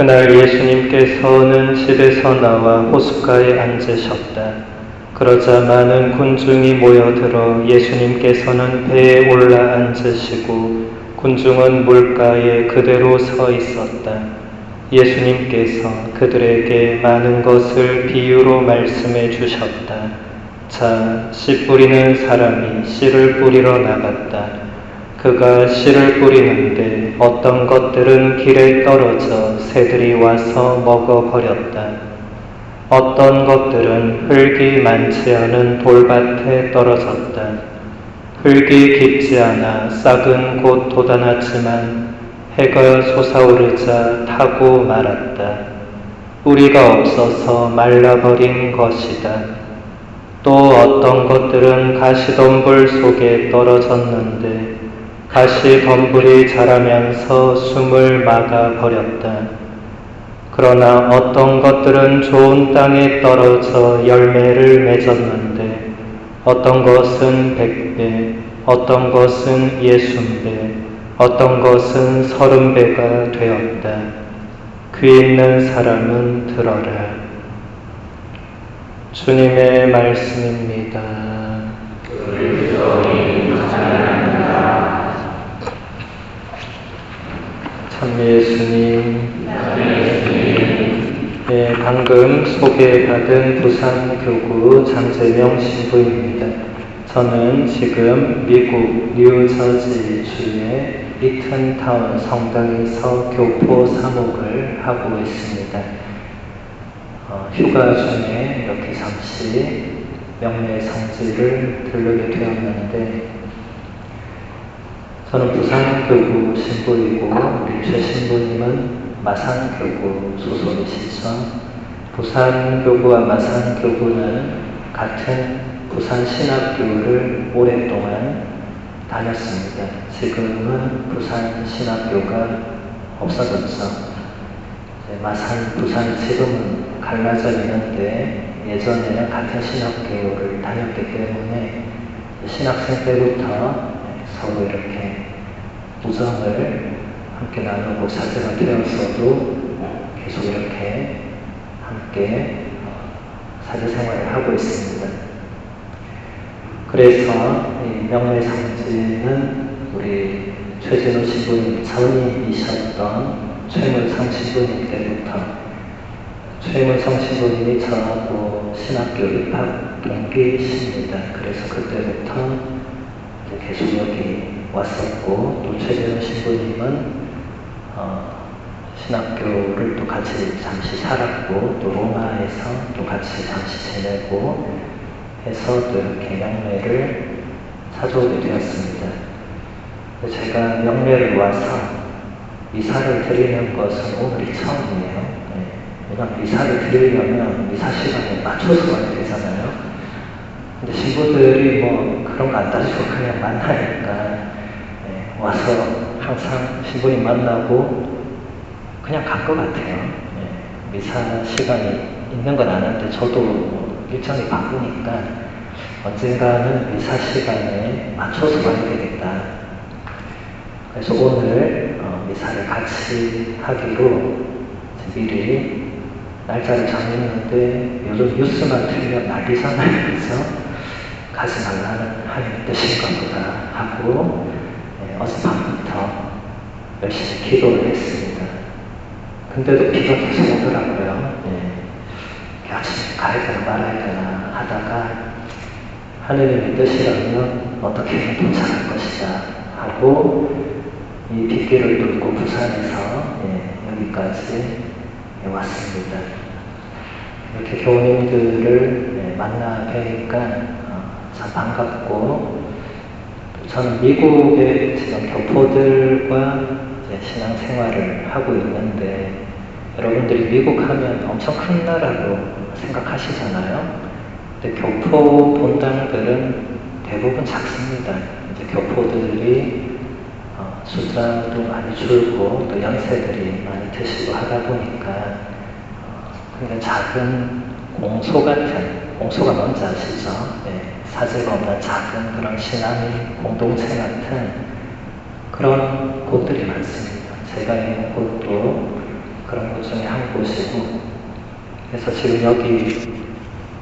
그날 예수님께서는 집에서 나와 호숫가에 앉으셨다. 그러자 많은 군중이 모여들어 예수님께서는 배에 올라 앉으시고 군중은 물가에 그대로 서 있었다. 예수님께서 그들에게 많은 것을 비유로 말씀해 주셨다. 자, 씨 뿌리는 사람이 씨를 뿌리러 나갔다. 그가 씨를 뿌리는데 어떤 것들은 길에 떨어져 새들이 와서 먹어버렸다. 어떤 것들은 흙이 많지 않은 돌밭에 떨어졌다. 흙이 깊지 않아 싹은 곧 돋아났지만 해가 솟아오르자 타고 말았다. 뿌리가 없어서 말라버린 것이다. 또 어떤 것들은 가시덤불 속에 떨어졌는데 가시덤불이 자라면서 숨을 막아버렸다. 그러나 어떤 것들은 좋은 땅에 떨어져 열매를 맺었는데 어떤 것은 100배, 어떤 것은 60배, 어떤 것은 30배가 되었다. 귀 있는 사람은 들어라. 주님의 말씀입니다. 참 예수님, 네, 방금 소개받은 부산교구 장재명 신부입니다. 저는 지금 미국 뉴저지주의 리튼타운 성당에서 교포 사목을 하고 있습니다. 휴가 중에 이렇게 잠시 명례 성지를 들르게 되었는데 저는 부산교구 신부이고 우리 최 신부님은 마산교구 소속이시죠. 부산교구와 마산교구는 같은 부산신학교를 오랫동안 다녔습니다. 지금은 부산신학교가 없어졌죠. 마산, 부산 지금은 갈라져 있는데 예전에는 같은 신학교를 다녔기 때문에 신학생 때부터 서로 이렇게 우정을 함께 나누고 자제가 되었어도 계속 이렇게 함께 사제생활을 하고 있습니다. 그래서 이 명례상지는 우리 최진호 신부님 전임이셨던 최문성 신부님 때부터 최문성 신부님이 저하고 신학교 입학 동기이십니다. 그래서 그때부터 계속 여기 왔었고 또 최진호 신부님은 신학교를 또 같이 잠시 살았고 또 로마에서 또 같이 잠시 지내고 해서 또 이렇게 명례를 찾아오게 되었습니다. 제가 명례를 와서 미사를 드리는 것은 오늘이 처음이에요. 왜냐하면 미사를 드리려면 미사 시간에 맞춰서 와야 되잖아요. 근데 신부들이 뭐 그런 거 안 따지고 그냥 만나니까 와서 항상 신부님 만나고 그냥 간 것 같아요. 미사 시간이 있는 건 아는데 저도 일정이 바쁘니까 언젠가는 미사 시간에 맞춰서 와야 되겠다. 그래서 오늘 미사를 같이 하기로 미리 날짜를 정했는데 요즘 뉴스만 틀면 난리잖아요. 그래서 가지 말라는 하나님의 뜻인가 보다 하고 어젯밤부터 열심히 기도를 했습니다. 근데도 비가 계속 오더라고요. 아침에 가야 되나 말아야 되나 하다가 하느님의 뜻이라면 어떻게든 도착할 것이다 하고 이 빗길을 뚫고 부산에서 여기까지 왔습니다. 이렇게 교우님들을 만나 뵈니까 참 반갑고 저는 미국의 지금 교포들과 신앙생활을 하고 있는데 여러분들이 미국 하면 엄청 큰 나라로 생각하시잖아요. 근데 교포 본당들은 대부분 작습니다. 이제 교포들이 숫자도 많이 줄고 또 연세들이 많이 드시고 하다 보니까 굉장히 작은 공소 같은, 공소가 뭔지 아시죠? 사제가 없는 작은 그런 신앙의 공동체 같은 그런 곳들이 많습니다. 제가 있는 곳도 그런 곳 중에 한 곳이고, 그래서 지금 여기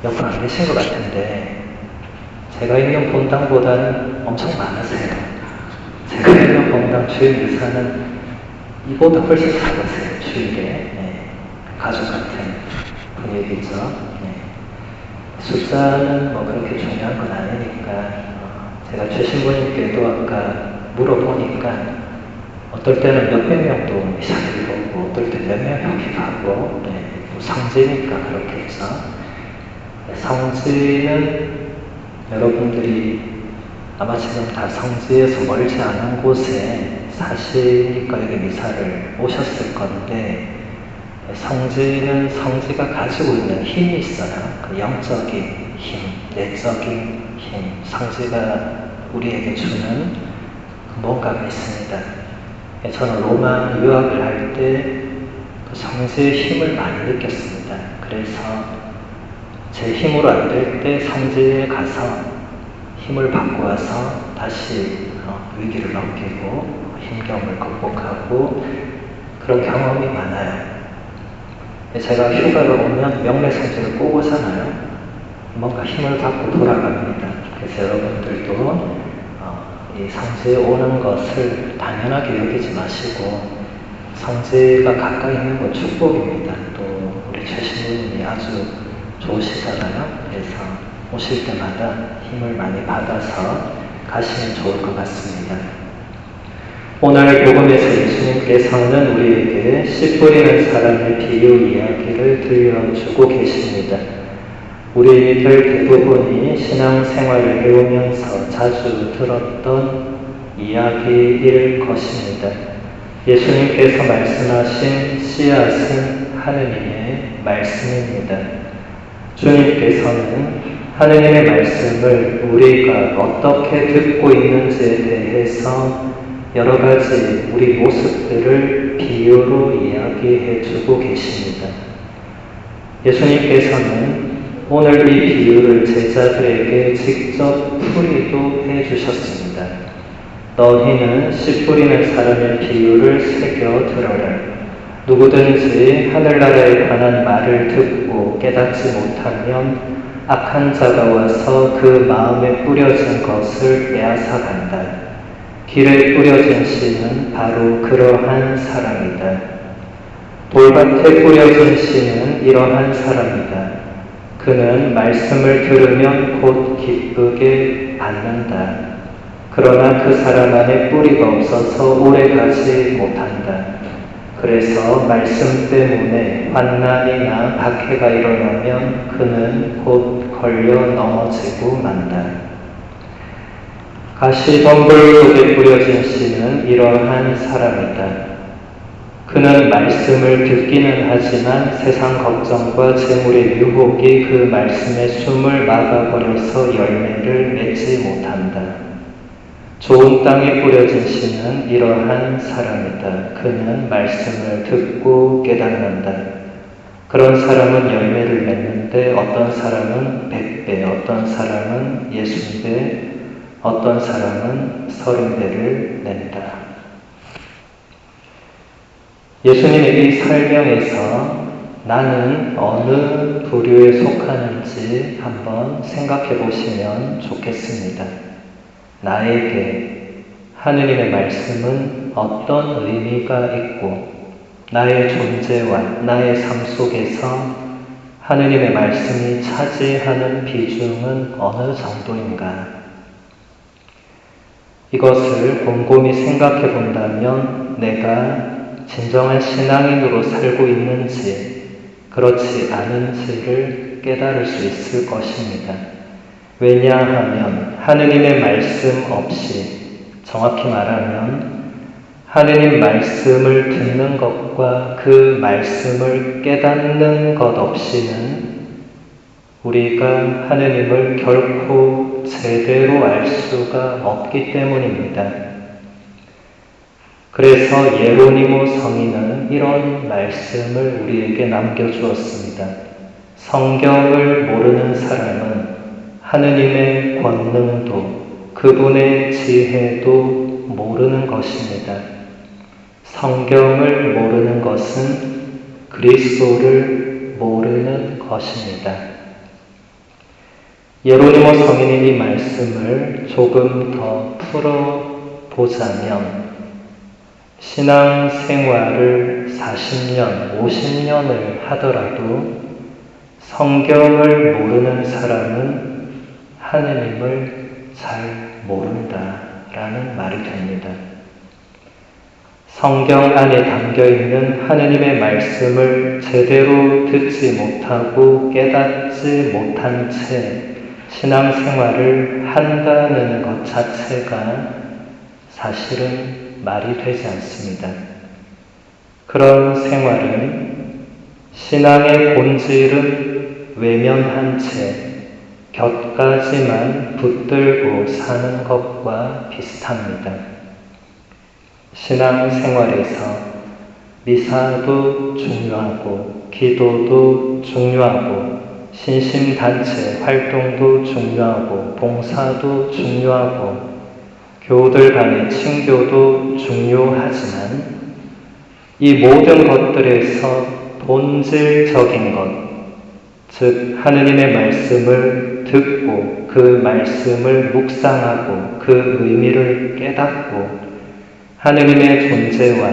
몇 분 안 계신 것 같은데 제가 있는 본당보다는 엄청 많으세요. 제가 있는 본당 주일 유사는 이보다 훨씬 작으세요. 주일에. 네. 가족 같은 분위기죠. 네. 숫자는 뭐 그렇게 중요한 건 아니니까 제가 최신부님께도 아까 물어보니까 어떨 때는 몇백 명도 오시기도 하고 어떨 때 몇 명 여기도 하고 네. 뭐 성지니까 그렇겠죠. 성지는 여러분들이 아마 지금 다 성지에서 멀지 않은 곳에 사시니까 여기 미사를 오셨을 건데, 성지는 성지가 가지고 있는 힘이 있어요. 그 영적인 힘, 내적인 힘, 성지가 우리에게 주는 뭔가가 있습니다. 저는 로마 유학을 할 때 그 성지의 힘을 많이 느꼈습니다. 그래서 제 힘으로 안 될 때 성지에 가서 힘을 받고 와서 다시 위기를 넘기고 힘겨움을 극복하고 그런 경험이 많아요. 제가 휴가를 오면 명례성지를 꼭 오잖아요. 뭔가 힘을 받고 돌아갑니다. 그래서 여러분들도 이 성지에 오는 것을 당연하게 여기지 마시고 성지가 가까이 있는 건 축복입니다. 또 우리 최신부님이 아주 좋으시잖아요. 그래서 오실 때마다 힘을 많이 받아서 가시면 좋을 것 같습니다. 오늘 복음에서 예수님께서는 우리에게 씨 뿌리는 사람의 비유 이야기를 들려주고 계십니다. 우리들 대부분이 신앙생활을 해오면서 자주 들었던 이야기일 것입니다. 예수님께서 말씀하신 씨앗은 하느님의 말씀입니다. 주님께서는 하느님의 말씀을 우리가 어떻게 듣고 있는지에 대해서 여러 가지 우리 모습들을 비유로 이야기해 주고 계십니다. 예수님께서는 오늘 이 비유를 제자들에게 직접 풀이도 해 주셨습니다. 너희는 씨 뿌리는 사람의 비유를 새겨 들어라. 누구든지 하늘나라에 관한 말을 듣고 깨닫지 못하면 악한 자가 와서 그 마음에 뿌려진 것을 빼앗아 간다. 길에 뿌려진 씨는 바로 그러한 사람이다. 돌밭에 뿌려진 씨는 이러한 사람이다. 그는 말씀을 들으면 곧 기쁘게 받는다. 그러나 그 사람 안에 뿌리가 없어서 오래가지 못한다. 그래서 말씀 때문에 환난이나 박해가 일어나면 그는 곧 걸려 넘어지고 만다. 가시덤불 속에 뿌려진 씨는 이러한 사람이다. 그는 말씀을 듣기는 하지만 세상 걱정과 재물의 유혹이 그 말씀의 숨을 막아버려서 열매를 맺지 못한다. 좋은 땅에 뿌려진 씨는 이러한 사람이다. 그는 말씀을 듣고 깨닫는다. 그런 사람은 열매를 맺는데 어떤 사람은 100배, 어떤 사람은 60배, 어떤 사람은 30배를 낸다. 예수님의 이 설명에서 나는 어느 부류에 속하는지 한번 생각해 보시면 좋겠습니다. 나에게 하느님의 말씀은 어떤 의미가 있고 나의 존재와 나의 삶 속에서 하느님의 말씀이 차지하는 비중은 어느 정도인가? 이것을 곰곰이 생각해 본다면 내가 진정한 신앙인으로 살고 있는지 그렇지 않은지를 깨달을 수 있을 것입니다. 왜냐하면 하느님의 말씀 없이, 정확히 말하면 하느님 말씀을 듣는 것과 그 말씀을 깨닫는 것 없이는 우리가 하느님을 결코 제대로 알 수가 없기 때문입니다. 그래서 예로니모 성인은 이런 말씀을 우리에게 남겨주었습니다. 성경을 모르는 사람은 하느님의 권능도 그분의 지혜도 모르는 것입니다. 성경을 모르는 것은 그리스도를 모르는 것입니다. 예로니모 성인이 이 말씀을 조금 더 풀어보자면 신앙생활을 40년, 50년을 하더라도 성경을 모르는 사람은 하느님을 잘 모른다라는 말이 됩니다. 성경 안에 담겨있는 하느님의 말씀을 제대로 듣지 못하고 깨닫지 못한 채 신앙생활을 한다는 것 자체가 사실은 말이 되지 않습니다. 그런 생활은 신앙의 본질은 외면한 채 곁가지만 붙들고 사는 것과 비슷합니다. 신앙생활에서 미사도 중요하고 기도도 중요하고 신심단체 활동도 중요하고 봉사도 중요하고 교우들 간의 친교도 중요하지만 이 모든 것들에서 본질적인 것, 즉 하느님의 말씀을 듣고 그 말씀을 묵상하고 그 의미를 깨닫고 하느님의 존재와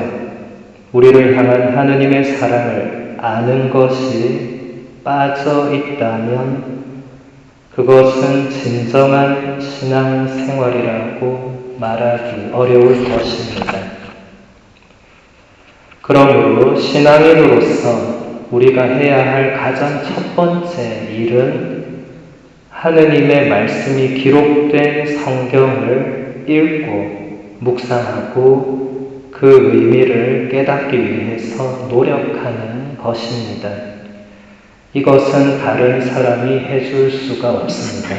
우리를 향한 하느님의 사랑을 아는 것이 빠져 있다면 그것은 진정한 신앙생활이라고 말하기 어려울 것입니다. 그러므로 신앙인으로서 우리가 해야 할 가장 첫 번째 일은 하느님의 말씀이 기록된 성경을 읽고 묵상하고 그 의미를 깨닫기 위해서 노력하는 것입니다. 이것은 다른 사람이 해줄 수가 없습니다.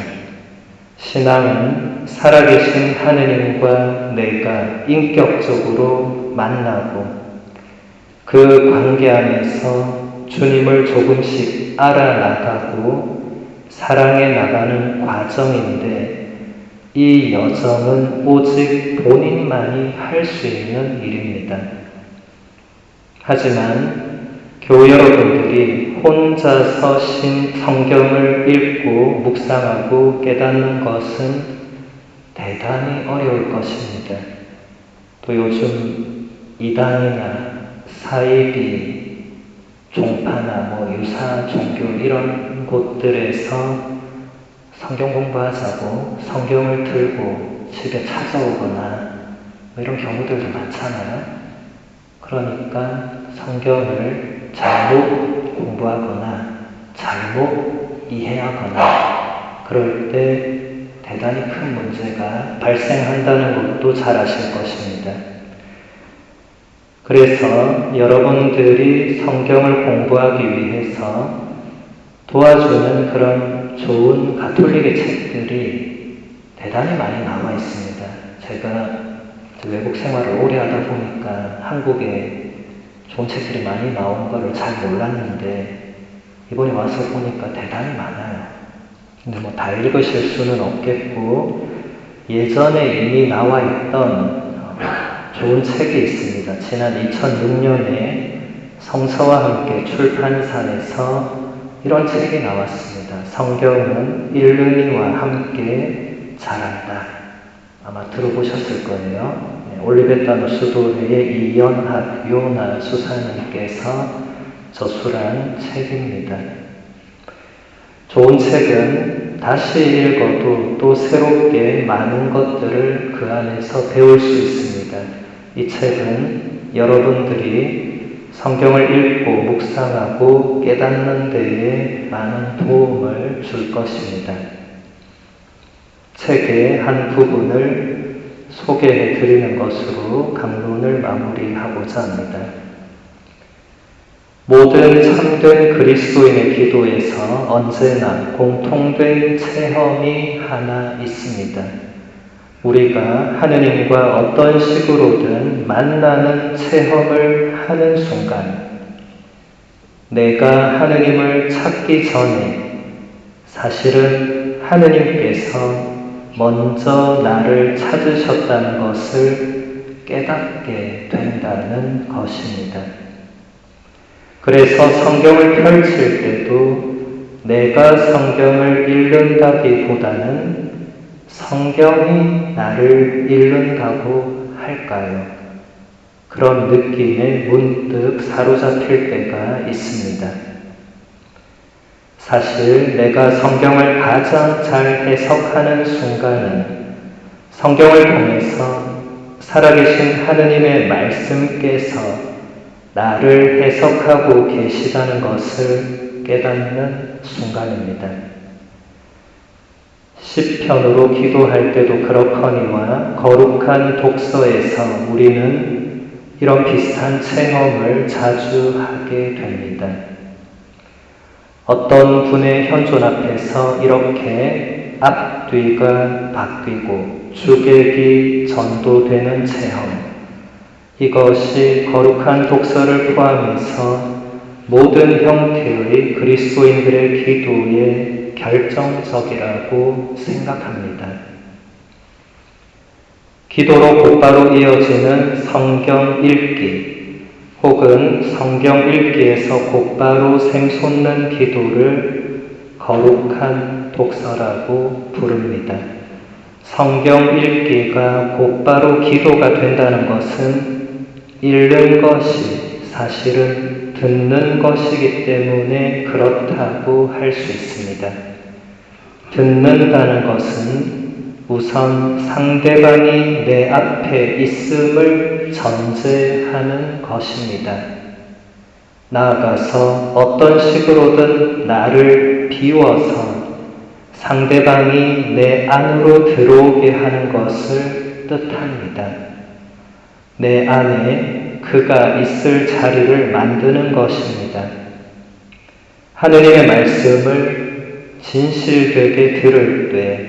신앙은 살아계신 하느님과 내가 인격적으로 만나고 그 관계 안에서 주님을 조금씩 알아나가고 사랑해 나가는 과정인데 이 여정은 오직 본인만이 할 수 있는 일입니다. 하지만 교우 여러분들이 혼자서 성경을 읽고 묵상하고 깨닫는 것은 대단히 어려울 것입니다. 또 요즘 이단이나 사이비, 종파나 유사 종교 이런 곳들에서 성경 공부하자고 성경을 들고 집에 찾아오거나 이런 경우들도 많잖아요. 그러니까 성경을 잘못 공부하거나 잘못 이해하거나 그럴 때 대단히 큰 문제가 발생한다는 것도 잘 아실 것입니다. 그래서 여러분들이 성경을 공부하기 위해서 도와주는 그런 좋은 가톨릭의 책들이 대단히 많이 나와 있습니다. 제가 외국 생활을 오래 하다 보니까 한국에 좋은 책들이 많이 나온 거를 잘 몰랐는데 이번에 와서 보니까 대단히 많아요. 근데 다 읽으실 수는 없겠고 예전에 이미 나와 있던 좋은 책이 있습니다. 지난 2006년에 성서와 함께 출판사에서 이런 책이 나왔습니다. 성경은 일르니와 함께 자란다. 아마 들어보셨을 거예요. 올리베타노 수도회의 이연학 요나 수사님께서 저술한 책입니다. 좋은 책은 다시 읽어도 또 새롭게 많은 것들을 그 안에서 배울 수 있습니다. 이 책은 여러분들이 성경을 읽고 묵상하고 깨닫는 데에 많은 도움을 줄 것입니다. 책의 한 부분을 소개해 드리는 것으로 강론을 마무리하고자 합니다. 모든 참된 그리스도인의 기도에서 언제나 공통된 체험이 하나 있습니다. 우리가 하느님과 어떤 식으로든 만나는 체험을 하는 순간 내가 하느님을 찾기 전에 사실은 하느님께서 먼저 나를 찾으셨다는 것을 깨닫게 된다는 것입니다. 그래서 성경을 펼칠 때도 내가 성경을 읽는다기보다는 성경이 나를 읽는다고 할까요? 그런 느낌에 문득 사로잡힐 때가 있습니다. 사실 내가 성경을 가장 잘 해석하는 순간은 성경을 통해서 살아계신 하느님의 말씀께서 나를 해석하고 계시다는 것을 깨닫는 순간입니다. 시편으로 기도할 때도 그렇거니와 거룩한 독서에서 우리는 이런 비슷한 체험을 자주 하게 됩니다. 어떤 분의 현존 앞에서 이렇게 앞뒤가 바뀌고 주객이 전도되는 체험, 이것이 거룩한 독서를 포함해서 모든 형태의 그리스도인들의 기도에 결정적이라고 생각합니다. 기도로 곧바로 이어지는 성경 읽기 혹은 성경 읽기에서 곧바로 샘솟는 기도를 거룩한 독서라고 부릅니다. 성경 읽기가 곧바로 기도가 된다는 것은 읽는 것이 사실은 듣는 것이기 때문에 그렇다고 할 수 있습니다. 듣는다는 것은 우선 상대방이 내 앞에 있음을 전제하는 것입니다. 나아가서 어떤 식으로든 나를 비워서 상대방이 내 안으로 들어오게 하는 것을 뜻합니다. 내 안에 그가 있을 자리를 만드는 것입니다. 하느님의 말씀을 진실되게 들을 때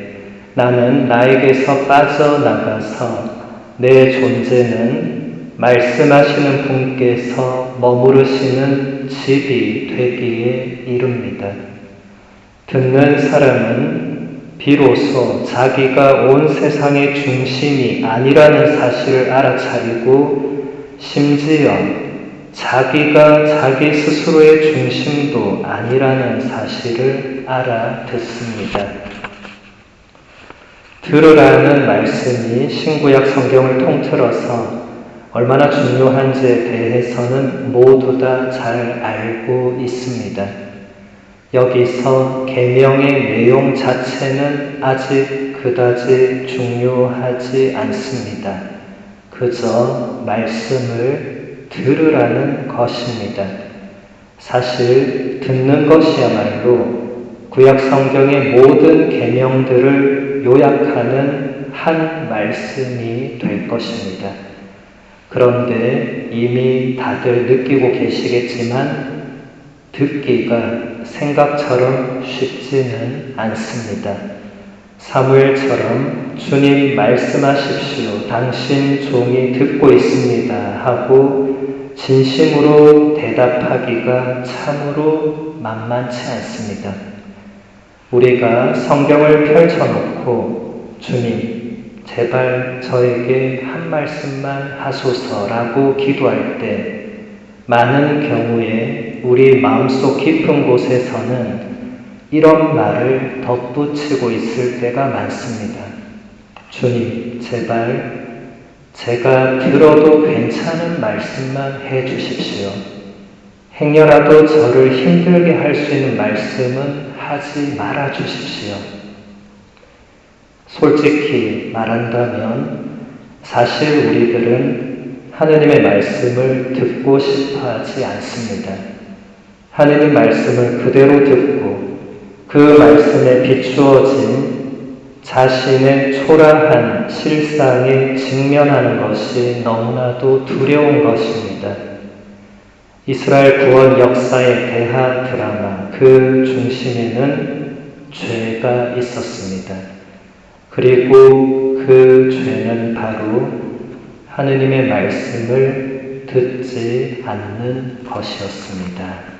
나는 나에게서 빠져나가서 내 존재는 말씀하시는 분께서 머무르시는 집이 되기에 이릅니다. 듣는 사람은 비로소 자기가 온 세상의 중심이 아니라는 사실을 알아차리고 심지어 자기가 자기 스스로의 중심도 아니라는 사실을 알아듣습니다. 들으라는 말씀이 신구약 성경을 통틀어서 얼마나 중요한지에 대해서는 모두 다 잘 알고 있습니다. 여기서 계명의 내용 자체는 아직 그다지 중요하지 않습니다. 그저 말씀을 들으라는 것입니다. 사실 듣는 것이야말로 구약 성경의 모든 계명들을 요약하는 한 말씀이 될 것입니다. 그런데 이미 다들 느끼고 계시겠지만 듣기가 생각처럼 쉽지는 않습니다. 사무엘처럼 주님 말씀하십시오. 당신 종이 듣고 있습니다. 하고 진심으로 대답하기가 참으로 만만치 않습니다. 우리가 성경을 펼쳐놓고 주님 제발 저에게 한 말씀만 하소서라고 기도할 때 많은 경우에 우리 마음속 깊은 곳에서는 이런 말을 덧붙이고 있을 때가 많습니다. 주님, 제발 제가 들어도 괜찮은 말씀만 해주십시오. 행여라도 저를 힘들게 할 수 있는 말씀은 하지 말아 주십시오. 솔직히 말한다면 사실 우리들은 하느님의 말씀을 듣고 싶어 하지 않습니다. 하느님 말씀을 그대로 듣고 그 말씀에 비추어진 자신의 초라한 실상에 직면하는 것이 너무나도 두려운 것입니다. 이스라엘 구원 역사의 대하 드라마 그 중심에는 죄가 있었습니다. 그리고 그 죄는 바로 하느님의 말씀을 듣지 않는 것이었습니다.